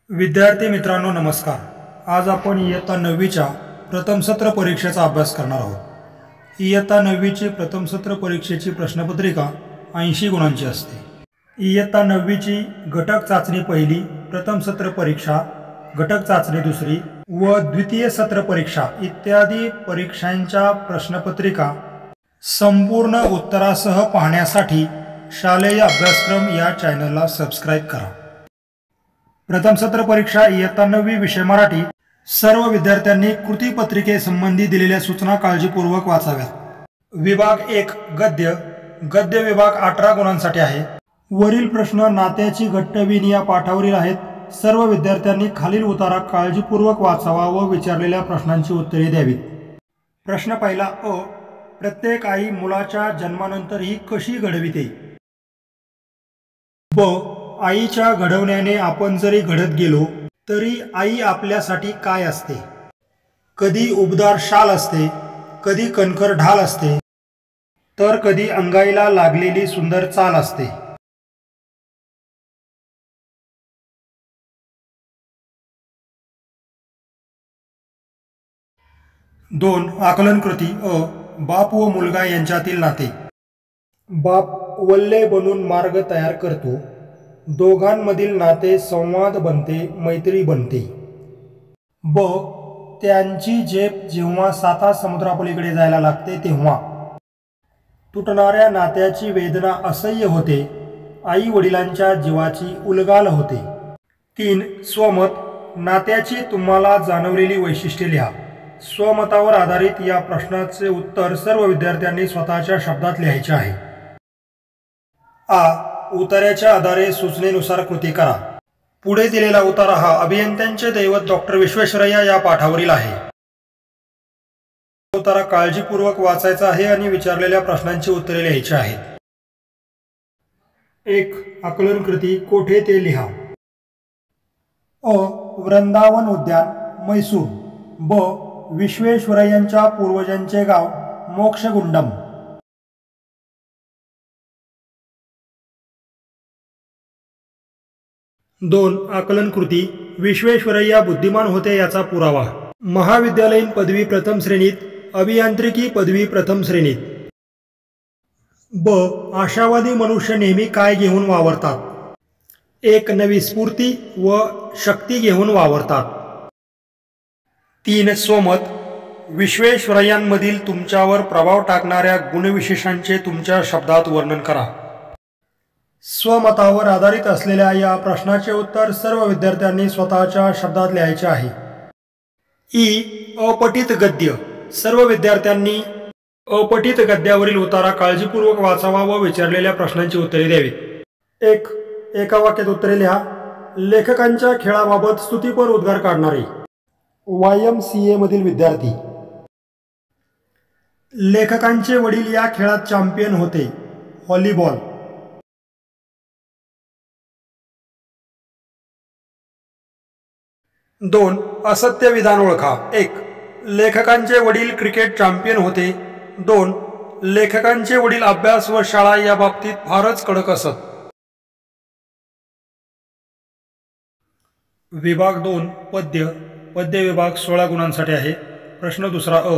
विद्यार्थी मित्रांनो नमस्कार। आज आपण इयत्ता 9वीच्या प्रथम सत्र परीक्षेचा अभ्यास करणार आहोत। इयत्ता 9वीची प्रथम सत्र परीक्षेची प्रश्नपत्रिका 80 गुणांची असते। इयत्ता 9वीची घटक चाचणी पहिली, प्रथम सत्र परीक्षा, घटक चाचणी दुसरी व द्वितीय सत्र परीक्षा इत्यादी परीक्षांच्या प्रश्नपत्रिका संपूर्ण उत्तरासह पाहण्यासाठी शालेय अभ्यासक्रम या चॅनलला सबस्क्राइब करा। प्रथम सत्र परीक्षा इयत्ता 9वी विषय मराठी। सर्व विद्यार्थ्यांनी कृतीपत्रिके संबंधी दिलेल्या सूचना काळजीपूर्वक वाचाव्यात। विभाग 1 गद्य, गद्य विभाग 18 गुणांसाठी आहे। वरील प्रश्न नात्याची घट्टविण या पाठावरील आहेत। सर्व विद्यार्थ्यांनी खालील उतारा काळजीपूर्वक वाचावा व विचारलेल्या प्रश्नांची उत्तरे द्यावीत। प्रश्न पहिला अ, प्रत्येक आई मुलाच्या जन्मानंतर ही कशी घडविते? ब, आईच्या घडवण्याने आपण जरी घडत गेलो तरी आई आपल्यासाठी काय असते? कधी उबदार शाल असते, कधी कणखर ढाल असते, तर कधी अंगाईला लागलेली सुंदर चाल असते। दोन, आकलन कृती अ, बाप व मुलगा यांच्यातील नाते। बाप वल्ले बनून मार्ग तयार करतो, दोघांमधील नाते संवाद बनते, मैत्री बनते। ब, त्यांची झेप जेव्हा 7 समुद्रापलीकडे जायला लागते तेव्हा तुटणाऱ्या नात्याची वेदना असह्य होते, आई वडिलांच्या जीवाची उलगाल होते। 3, स्वमत, नात्याची तुम्हाला जाणवलेली वैशिष्ट्ये लिहा। स्वमतावर आधारित या प्रश्नाचे उत्तर सर्व विद्यार्थ्यांनी स्वतःच्या शब्दात लिहायचे आहे। आ, उतार्याच्या आधारे सूचनेनुसार कृती करा। पुढे दिलेला उतारा हा अभियंत्यांचे दैवत डॉक्टर विश्वेश्वरय्या या पाठावरील आहे। उतारा काळजीपूर्वक वाचायचा आहे आणि विचारलेल्या प्रश्नांची उत्तरे लिहायची आहेत। 1, आकलन कृती कोठे ते लिहा। अ, वृंदावन उद्यान, मैसूर। ब, विश्वेश्वरय्यांच्या पूर्वजांचे गाव मोक्षगुंडम। 2, आकलन कृती विश्वेश्वरय्या बुद्धिमान होते याचा पुरावा। महाविद्यालयीन पदवी प्रथम श्रेणीत, अभियांत्रिकी पदवी प्रथम श्रेणीत। ब, आशावादी मनुष्य नेहमी काय घेऊन वावरतात? एक नवी स्फूर्ती व शक्ती घेऊन वावरतात। 3, स्वमत, विश्वेश्वरय्यांमधील तुमच्यावर प्रभाव टाकणाऱ्या गुणविशेषांचे तुमच्या शब्दात वर्णन करा। स्वमतावर आधारित असलेल्या या प्रश्नाचे उत्तर सर्व विद्यार्थ्यांनी स्वतःच्या शब्दात लिहायचे आहे। ई, अपठित गद्य, सर्व विद्यार्थ्यांनी अपठित गद्यावरील उतारा काळजीपूर्वक वाचावा व विचारलेल्या प्रश्नांची उत्तरे द्यावीत। 1, एका वाक्यात उत्तरे लिहा। लेखकांच्या खेळाबाबत स्तुतीपर उद्गार काढणारे। YMCA मधील विद्यार्थी। लेखकांचे वडील या खेळात चॅम्पियन होते, व्हॉलीबॉल। 2, असत्य विधान ओळखा। 1, लेखकांचे वडील क्रिकेट चॅम्पियन होते। 2, लेखकांचे वडील अभ्यास व शाळा या बाबतीत फारच कडक असत। विभाग 2 पद्य, पद्य विभाग 16 गुणांसाठी आहे। प्रश्न दुसरा अ,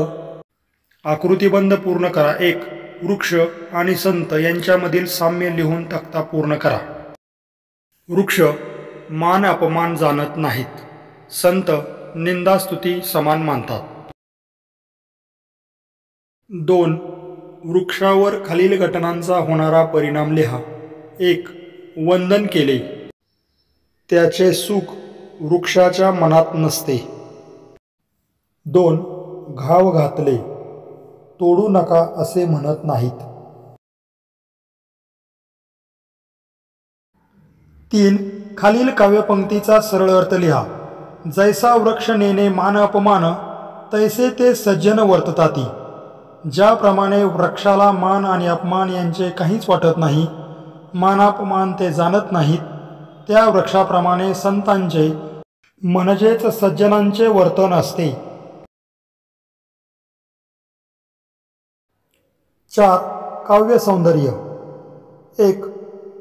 आकृतिबंध पूर्ण करा। 1, वृक्ष आणि संत यांच्यामधील साम्य लिहून तक्ता पूर्ण करा। वृक्ष मान अपमान जाणत नाहीत, संत निंदास्तुती समान मानतात। 2, वृक्षावर खालील घटनांचा होणारा परिणाम लिहा। 1, वंदन केले, त्याचे सुख वृक्षाच्या मनात नसते। 2, घाव घातले, तोडू नका असे म्हणत नाहीत। 3, खालील काव्यपंक्तीचा सरळ अर्थ लिहा। जैसा वृक्ष नेणे मान अपमान, तैसे ते सज्जन वर्तताती। ज्याप्रमाणे वृक्षाला मान आणि अपमान यांचे काहीच वाटत नाही, मानापमान ते जाणत नाहीत, त्या वृक्षाप्रमाणे संतांचे म्हणजेच सज्जनांचे वर्तन असते। 4, काव्य सौंदर्य। 1,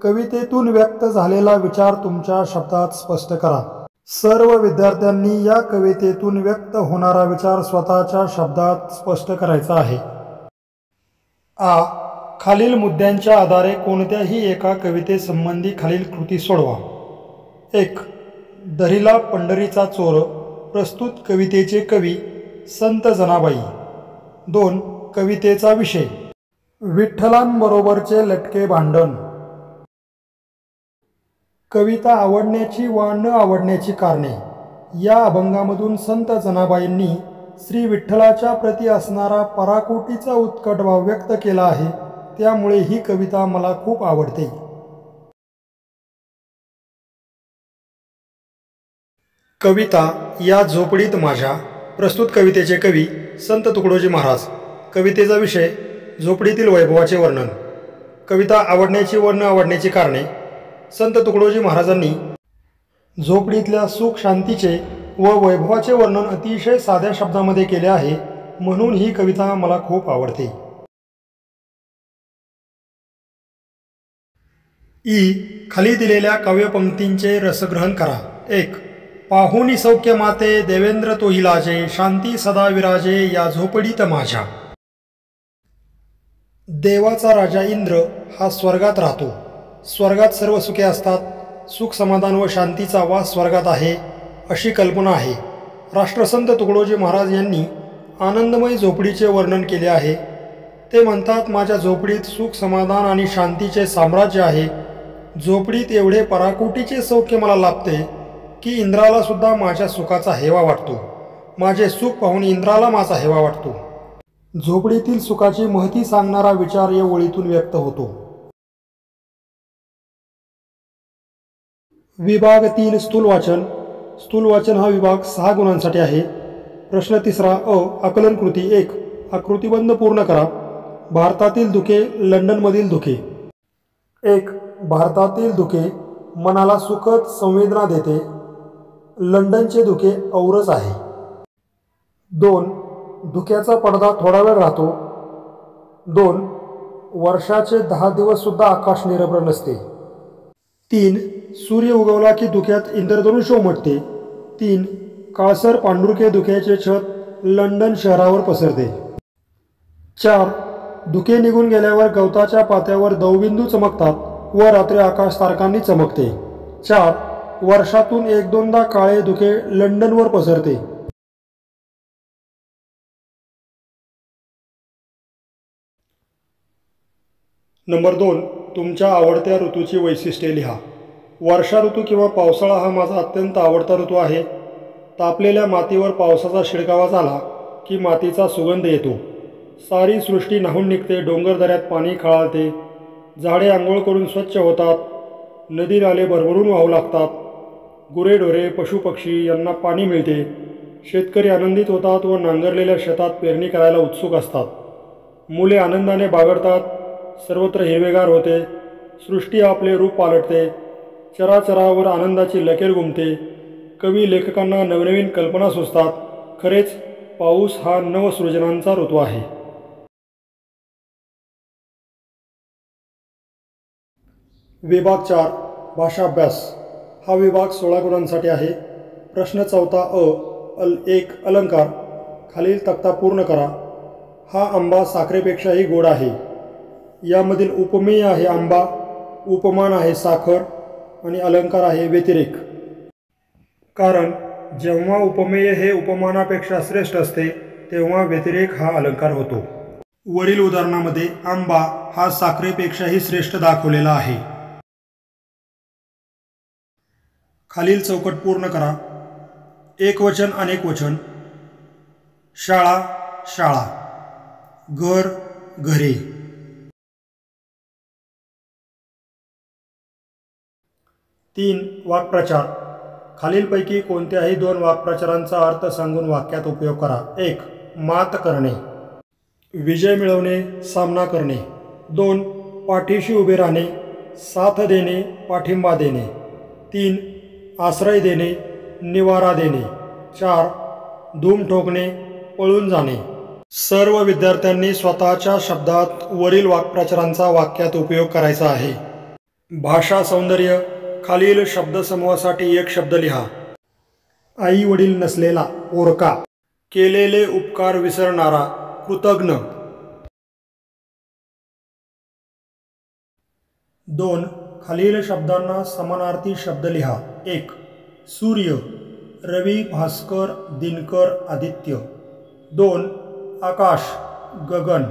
कवितेतून व्यक्त झालेला विचार तुमच्या शब्दात स्पष्ट करा। सर्व विद्यार्थ्यांनी या कवितेतून व्यक्त होणारा विचार स्वतःच्या शब्दात स्पष्ट करायचा आहे. आ. खालील मुद्द्यांच्या आधारे कोणत्याही एका कवितेसंबंधी खालील कृती सोडवा. 1. दरिला पंढरीचा चोर. प्रस्तुत कवितेचे कवी संत जनाबाई. 2. कवितेचा विषय विठ्ठलांबरोबरचे लटके भांडण. कविता आवडण्याची वा न आवडण्याची कारणे. या अभंगामधून संत जनाबाईंनी श्री विठ्ठलाच्या प्रती असणारा पराकोटीचा उत्कट भाव व्यक्त केला आहे, त्यामुळे ही कविता मला खूप आवडते. कविता या झोपडीत माझ्या. प्रस्तुत कवितेचे कवी संत तुकडोजी महाराज. कवितेचा विषय झोपडीतील वैभवाचे वर्णन. कविता आवडण्याची व न आवडण्याची कारणे. संत तुकडोजी महाराजांनी झोपडीतल्या सुख शांतीचे व वैभवाचे वर्णन अतिशय साध्या शब्दामध्ये केले आहे, म्हणून ही कविता मला खूप आवडते. ई. खाली दिलेल्या काव्यपंक्तींचे रसग्रहण करा. 1. पाहुणी सौख्य माते देवेंद्र तोही लाजे, शांती सदा विराजे या झोपडीत माझ्या. देवाचा राजा इंद्र हा स्वर्गात राहतो. स्वर्गात सर्व सुखे असतात. सुख समाधान व शांतीचा वास स्वर्गात आहे अशी कल्पना आहे. राष्ट्रसंत तुकडोजी महाराज यांनी आनंदमयी झोपडीचे वर्णन केले आहे. ते म्हणतात, माझ्या झोपडीत सुख समाधान आणि शांतीचे साम्राज्य आहे. झोपडीत एवढे पराकोटीचे सौख्य मला लाभते की इंद्राला सुद्धा माझ्या सुखाचा हेवा वाटतो. माझे सुख पाहून इंद्राला माझा हेवा वाटतो. झोपडीतील सुखाची महती सांगणारा विचार या ओळीतून व्यक्त होतो. विभाग 3 स्थूल वाचन. स्थूल वाचन हा विभाग 6 गुणांसाठी आहे. प्रश्न 3 अ. आकलन कृती. 1. आकृतिबंध पूर्ण करा. भारतातील धुके, लंडनमधील धुके. 1. भारतातील धुके मनाला सुखद संवेदना देते. लंडनचे धुके औरच आहे. 2. धुक्याचा पडदा थोडा वेळ राहतो. 2. वर्षाचे 10 दिवससुद्धा आकाश निरभ्र नसते. 3. सूर्य उगवला की धुक्यात इंद्रधनुष्य उमटते. 3. काळसर पांढुरके धुक्याचे छत लंडन शहरावर पसरते. 4. धुके निघून गेल्यावर गवताच्या पात्यावर दवबिंदू चमकतात व रात्री आकाश तारकांनी चमकते. 4. वर्षातून 1-2दा काळे धुके लंडनवर पसरते. नंबर 2. तुमच्या आवडत्या ऋतूची वैशिष्ट्ये लिहा. वर्षा ऋतू किंवा पावसाळा हा माझा अत्यंत आवडता ऋतू आहे. तापलेल्या मातीवर पावसाचा शिडकावा झाला की मातीचा सुगंध येतो. सारी सृष्टी न्हाऊन निघते. डोंगरदऱ्यात पाणी खळाळते. झाडे आंघोळ करून स्वच्छ होतात. नदी नाले भरभरून वाहू लागतात. गुरेढोरे पशुपक्षी यांना पाणी मिळते. शेतकरी आनंदित होतात व नांगरलेल्या शेतात पेरणी करायला उत्सुक असतात. मुले आनंदाने बागडतात. सर्वत्र हिरवेगार होते. सृष्टी आपले रूप पालटते. चराचरावर आनंदाची लकेर घुमते. कवी लेखकांना नवनवीन कल्पना सुचतात. खरेच पाऊस हा नवसृजनांचा ऋतू आहे. विभाग 4 भाषा अभ्यास. हा विभाग 16 गुणांसाठी आहे. प्रश्न 4 अ. 1. अलंकार. खालील तक्ता पूर्ण करा. हा आंबा साखरेपेक्षाही गोड आहे. यामधील उपमेय आहे आंबा, उपमान आहे साखर आणि अलंकार आहे व्यतिरेक. कारण जेव्हा उपमेय हे उपमानापेक्षा श्रेष्ठ असते तेव्हा व्यतिरेक हा अलंकार होतो. वरील उदाहरणामध्ये आंबा हा साखरेपेक्षाही श्रेष्ठ दाखवलेला आहे. खालील चौकट पूर्ण करा. एकवचन अनेकवचन. शाळा शाळा. घर घरे. 3. वाक्प्रचार. खालीलपैकी कोणत्याही 2 वाक्प्रचारांचा अर्थ सांगून वाक्यात उपयोग करा. 1. मात करणे, विजय मिळवणे, सामना करणे. 2. पाठीशी उभे राहणे, साथ देणे, पाठिंबा देणे. 3. आश्रय देणे, निवारा देणे. 4. धूम ठोकणे, पळून जाणे. सर्व विद्यार्थ्यांनी स्वतःच्या शब्दात वरील वाक्प्रचारांचा वाक्यात उपयोग करायचा आहे. भाषा सौंदर्य. खालील शब्दसमूहासाठी एक शब्द लिहा. आई वडील नसलेला पोरका, केलेले उपकार विसरणारा कृतघ्न। 2. खालील शब्दांना समानार्थी शब्द लिहा। 1. सूर्य, रवी, भास्कर, दिनकर, आदित्य। 2. आकाश, गगन।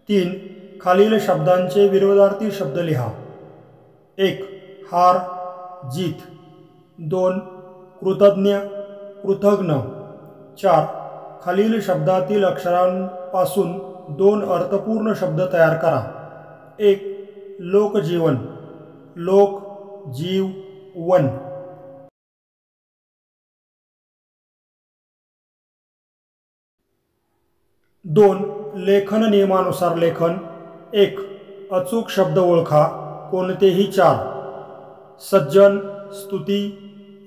3. खालील शब्दांचे विरोधार्थी शब्द लिहा। 1. हार, जीत। 2. कृतज्ञ, कृतघ्न। 4. खालील शब्दातील अक्षरांपासून 2 अर्थपूर्ण शब्द तयार करा। 1. लोकजीवन, लोक, जीव, वन। 2. लेखन नियमानुसार लेखन। 1. अचूक शब्द ओळखा, कोणतेही 4. सज्जन, स्तुती,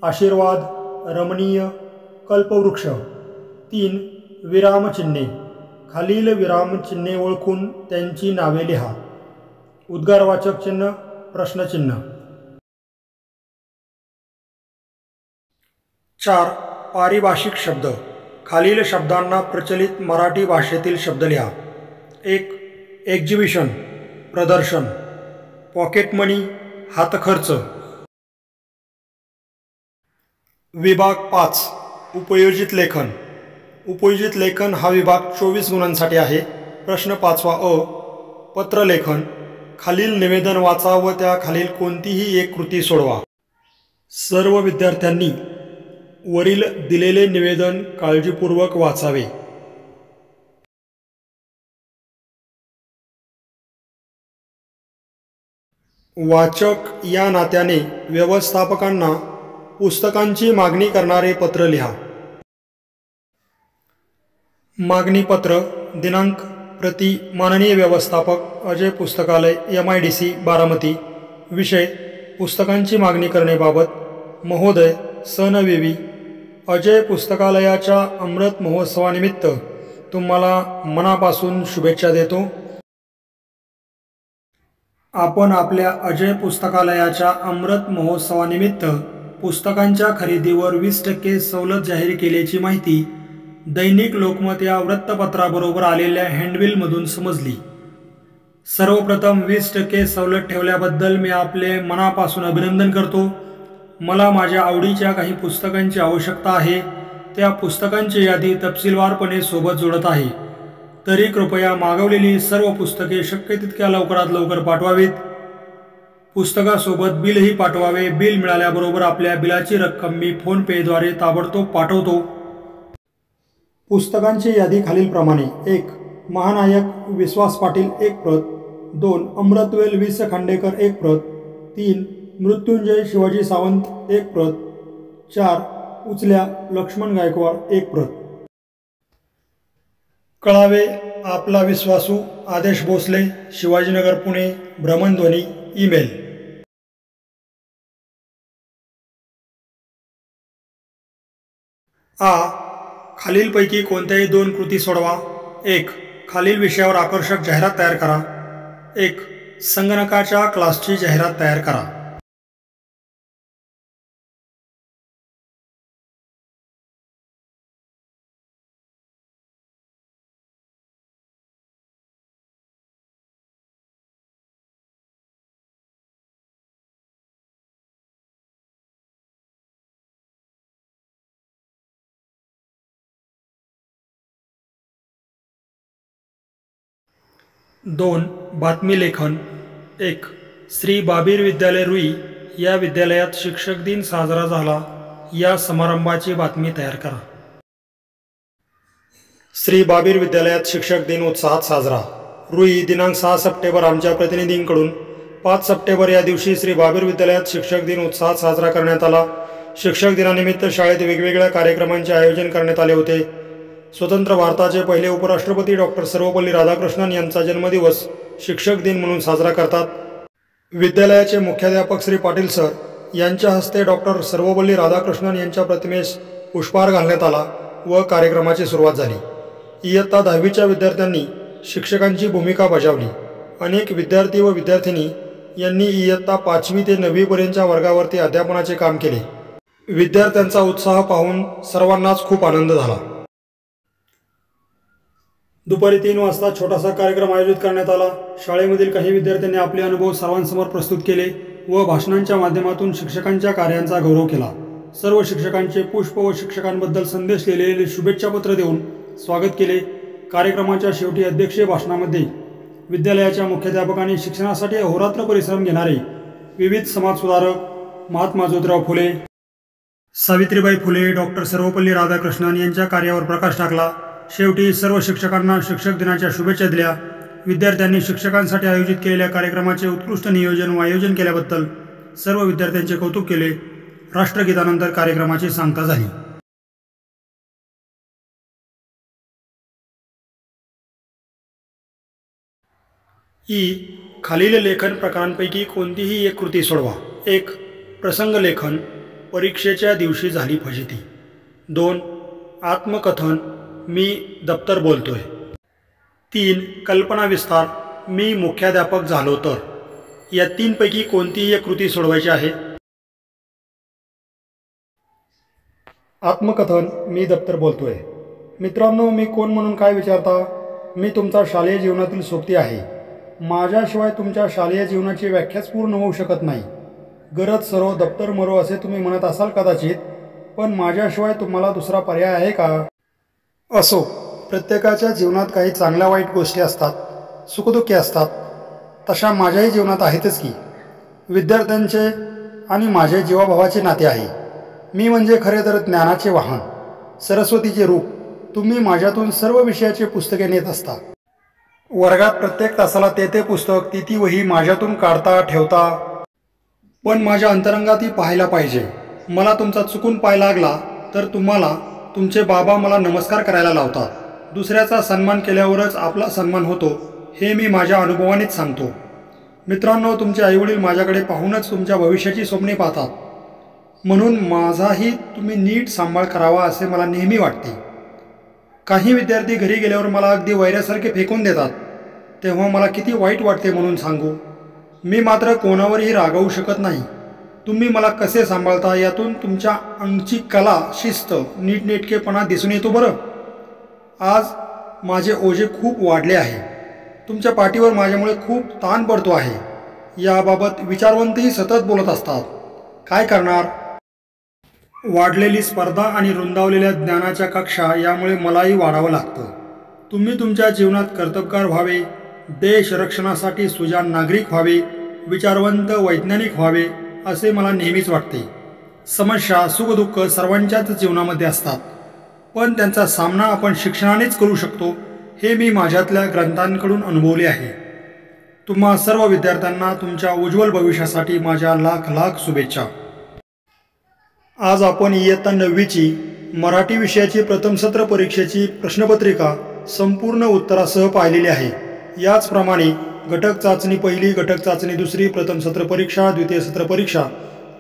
आशीर्वाद, रमणीय, कल्पवृक्ष। 3. विरामचिन्हे, खालील विरामचिन्हे ओळखून त्यांची नावे लिहा। उद्गारवाचक चिन्ह, प्रश्नचिन्ह। 4. पारिभाषिक शब्द, खालील शब्दांना प्रचलित मराठी भाषेतील शब्द लिहा। 1. एक्झिबिशन, प्रदर्शन। पॉकेट मनी, हातखर्च। विभाग 5. उपयोजित लेखन। उपयोजित लेखन हा विभाग 24 गुणांसाठी आहे। प्रश्न 5वा अ. पत्रलेखन, खालील निवेदन वाचा व त्याखालील कोणतीही एक कृती सोडवा। सर्व विद्यार्थ्यांनी वरील दिलेले निवेदन काळजीपूर्वक वाचावे। वाचक या नात्याने व्यवस्थापकांना पुस्तकांची मागणी करणारे पत्र लिहा। मागणी पत्र, दिनांक, प्रति माननीय व्यवस्थापक, अजय पुस्तकालय, MIDC, बारामती। विषय, पुस्तकांची मागणी करण्याबाबत। महोदय सन विवी, अजय पुस्तकालयाच्या अमृत महोत्सवानिमित्त तुम्हाला मनापासून शुभेच्छा देतो। आपण आपल्या अजय पुस्तकालयाच्या अमृत महोत्सवानिमित्त पुस्तकांच्या खरेदीवर 20% सवलत जाहीर केल्याची माहिती दैनिक लोकमत या वृत्तपत्राबरोबर आलेल्या हँडबिलमधून समजली। सर्वप्रथम 20% सवलत ठेवल्याबद्दल मी आपले मनापासून अभिनंदन करतो। मला माझ्या आवडीच्या काही पुस्तकांची आवश्यकता आहे। त्या पुस्तकांची यादी तपशीलवारपणे सोबत जोडत आहे। तरी कृपया मागवलेली सर्व पुस्तके शक्य तितक्या लवकरात लवकर पाठवावीत। पुस्तकासोबत बिलही पाठवावे। बिल मिळाल्याबरोबर आपल्या बिलाची रक्कम मी फोनपेद्वारे ताबडतोब पाठवतो। पुस्तकांची यादी खालीलप्रमाणे: 1. महानायक विश्वास पाटील 1 प्रत। 2. अमृतवेल वि. स. खांडेकर 1 प्रत। 3. मृत्युंजय शिवाजी सावंत 1 प्रत। 4. उचल्या लक्ष्मण गायकवाड 1 प्रत। कळावे आपला विश्वासू, आदेश भोसले, शिवाजीनगर, पुणे। भ्रमणध्वनी, ईमेल। आ. खालीलपैकी कोणत्याही 2 कृती सोडवा। 1. खालील विषयावर आकर्षक जाहिरात तयार करा। 1. संगणकाच्या क्लासची जाहिरात तयार करा। दोन. बातमी लेखन. 1. श्री बाबीर विद्यालय रुई या विद्यालयात शिक्षक दिन साजरा झाला या समारंभाची बातमी तयार करा। श्री बाबीर विद्यालयात शिक्षक दिन उत्साहात साजरा। रुई, दिनांक 6 सप्टेंबर आमच्या प्रतिनिधींकडून। 5 सप्टेंबर या दिवशी श्री बाबीर विद्यालयात शिक्षक दिन उत्साहात साजरा करण्यात आला। शिक्षक दिनानिमित्त शाळेत वेगवेगळ्या कार्यक्रमांचे आयोजन करण्यात आले होते। स्वतंत्र भारताचे पहिले उपराष्ट्रपती डॉक्टर सर्वपल्ली राधाकृष्णन यांचा जन्मदिवस शिक्षक दिन म्हणून साजरा करतात। विद्यालयाचे मुख्याध्यापक श्री पाटील सर यांच्या हस्ते डॉक्टर सर्वपल्ली राधाकृष्णन यांच्या प्रतिमेस पुष्पहार घालण्यात आला व कार्यक्रमाची सुरुवात झाली। इयत्ता 10वीच्या विद्यार्थ्यांनी शिक्षकांची भूमिका बजावली। अनेक विद्यार्थी व विद्यार्थिनी यांनी इयत्ता 5वी ते 9वी पर्यंतच्या वर्गावरती अध्यापनाचे काम केले। विद्यार्थ्यांचा उत्साह पाहून सर्वांनाच खूप आनंद झाला। दुपारी 3 वाजता छोटासा कार्यक्रम आयोजित करण्यात आला। शाळेमधील काही विद्यार्थ्यांनी आपले अनुभव सर्वांसमोर प्रस्तुत केले व भाषणांच्या माध्यमातून शिक्षकांच्या कार्यांचा गौरव केला। सर्व शिक्षकांचे पुष्प व शिक्षकांबद्दल संदेश लिहिलेले शुभेच्छापत्र देऊन स्वागत केले। कार्यक्रमाच्या शेवटी अध्यक्षीय भाषणामध्ये विद्यालयाच्या मुख्याध्यापकांनी शिक्षणासाठी अहोरात्र परिश्रम घेणारे विविध समाजसुधारक महात्मा ज्योतिराव फुले, सावित्रीबाई फुले, डॉक्टर सर्वपल्ली राधाकृष्णन यांच्या कार्यावर प्रकाश टाकला। शेवटी सर्व शिक्षकांना शिक्षक दिनाच्या शुभेच्छा दिल्या। विद्यार्थ्यांनी शिक्षकांसाठी आयोजित केलेल्या कार्यक्रमाचे उत्कृष्ट नियोजन व आयोजन केल्याबद्दल सर्व विद्यार्थ्यांचे कौतुक केले। राष्ट्रगीतानंतर कार्यक्रमाची सांगता झाली। खालील लेखन प्रकारांपैकी कोणतीही एक कृती सोडवा। 1. प्रसंग लेखन, परीक्षेच्या दिवशी झाली फजिती। 2. आत्मकथन, मी दप्तर बोलतोय। 3. कल्पना विस्तार, मी मुख्याध्यापक झालो तर। या 3 पैकी कोणतीही एक कृती सोडवायची आहे। आत्मकथन, मी दप्तर बोलतोय। मित्रांनो, मी कोण म्हणून काय विचारता? मी तुमचा शालेय जीवनातील सोबती आहे। माझ्याशिवाय तुमच्या शालेय जीवनाची व्याख्याच पूर्ण होऊ शकत नाही। गरज सरो दप्तर मरो असे तुम्ही म्हणत असाल कदाचित, पण माझ्याशिवाय तुम्हाला दुसरा पर्याय आहे का? असो, प्रत्येकाच्या जीवनात काही चांगल्या वाईट गोष्टी असतात, सुखदुःखी असतात, तशा माझ्याही जीवनात आहेतच की। विद्यार्थ्यांचे आणि माझे जीवाभावाचे नाते आहे। मी म्हणजे खरे तर ज्ञानाचे वाहन, सरस्वतीचे रूप। तुम्ही माझ्यातून सर्व विषयाचे पुस्तके नेत असता। वर्गात प्रत्येक तासाला ते पुस्तक, ती वही माझ्यातून काढता ठेवता, पण माझ्या अंतरंगातही पाहायला पाहिजे। मला तुमचा चुकून पाय लागला तर तुम्हाला तुमचे बाबा मला नमस्कार करायला लावतात। दुसऱ्याचा सन्मान केल्यावरच आपला सन्मान होतो, हे मी माझ्या अनुभवानेच सांगतो। मित्रांनो, तुमचे आईवडील माझ्याकडे पाहूनच तुमच्या भविष्याची स्वप्ने पाहतात, म्हणून माझाही तुम्ही नीट सांभाळ करावा असे मला नेहमी वाटते। काही विद्यार्थी घरी गेल्यावर मला अगदी वैऱ्यासारखे फेकून देतात, तेव्हा मला किती वाईट वाटते म्हणून सांगू। मी मात्र कोणावरही रागावू शकत नाही। तुम्ही मला कसे सांभाळता यातून तुमच्या अंगची कला, शिस्त, नीटनेटकेपणा दिसून येतो बरं। आज माझे ओझे खूप वाढले आहे। तुमच्या पाठीवर माझ्यामुळे खूप ताण पडतो आहे। याबाबत विचारवंतही सतत बोलत असतात। काय करणार? वाढलेली स्पर्धा आणि रुंदावलेल्या ज्ञानाच्या कक्षा यामुळे मलाही वाढावं लागतं। तुम्ही तुमच्या जीवनात कर्तबगार व्हावे, देश रक्षणासाठी सुजाण नागरिक व्हावे, विचारवंत वैज्ञानिक व्हावे असे मला नेहमीच वाटते। समस्या, सुखदुःख सर्वांच्याच जीवनामध्ये असतात, पण त्यांचा सामना आपण शिक्षणानेच करू शकतो, हे मी माझ्यातल्या ग्रंथांकडून अनुभवले आहे। तुम्हा सर्व विद्यार्थ्यांना तुमच्या उज्ज्वल भविष्यासाठी माझ्या लाख लाख शुभेच्छा। आज आपण इयत्ता 9वीची मराठी विषयाची प्रथम सत्र परीक्षेची प्रश्नपत्रिका संपूर्ण उत्तरासह पाहिलेली आहे। याचप्रमाणे घटक चाचणी पहिली, घटक चाचणी दुसरी, प्रथम सत्र परीक्षा, द्वितीय सत्र परीक्षा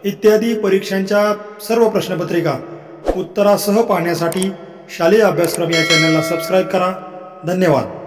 इत्यादी परीक्षांच्या सर्व प्रश्नपत्रिका उत्तरासह पाहण्यासाठी शालेय अभ्यासक्रम या चॅनलला सबस्क्राईब करा। धन्यवाद।